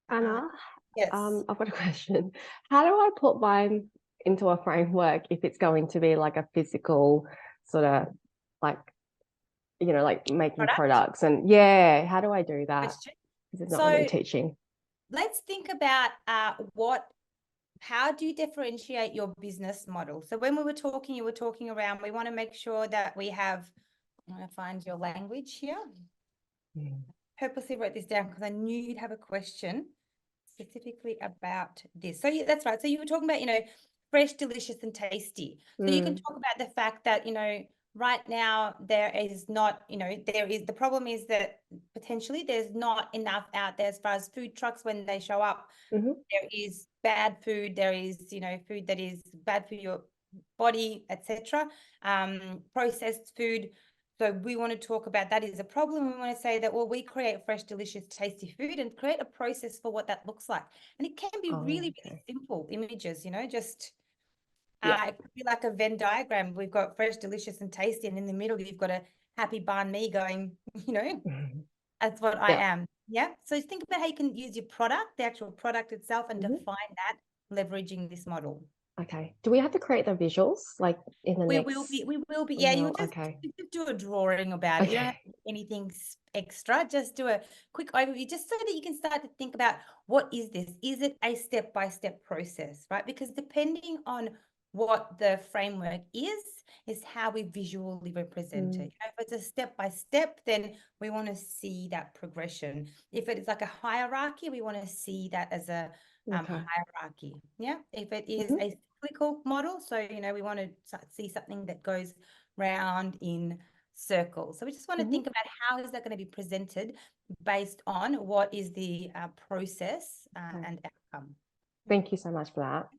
Anna, Yes. I've got a question. How do I put mine into a framework if it's going to be like a physical sort of like, like making Product products and yeah, how do I do that? question. Because it's not really So teaching. let's think about how do you differentiate your business model? So when we were talking, you were talking around, we want to make sure that we have, I'm going to find your language here. Purposely wrote this down because I knew you'd have a question specifically about this. So yeah, that's right. So you were talking about, fresh, delicious, and tasty. So you can talk about the fact that, right now there is not, the problem is that potentially there's not enough out there as far as food trucks when they show up. Mm-hmm. There is bad food. There is, food that is bad for your body, etc. Processed food. So we want to talk about that is a problem. We want to say that, well, we create fresh, delicious, tasty food and create a process for what that looks like. And it can be Oh, really, okay. really simple images, just Yeah. it could be like a Venn diagram. We've got fresh, delicious, and tasty. And in the middle, you've got a happy banh mi going, Mhm. that's what I Yeah. am. Yeah. So think about how you can use your product, the actual product itself, and Mhm. define that leveraging this model. Okay. Do we have to create the visuals like in the We will next be. Yeah, email? Okay. you just do a drawing about it. You don't have Okay. to do anything extra. Just do a quick overview, just so that you can start to think about what is this? Is it a step-by-step process, right? Because depending on what the framework is how we visually represent it. Mm. If it's a step-by-step, then we want to see that progression. If it is like a hierarchy, we want to see that as a Okay. hierarchy. Yeah. If it is Mhm. a cyclical model, so we want to see something that goes round in circles. So we just want to Mhm. think about how is that going to be presented based on what is the process Okay. and outcome. Thank you so much for that.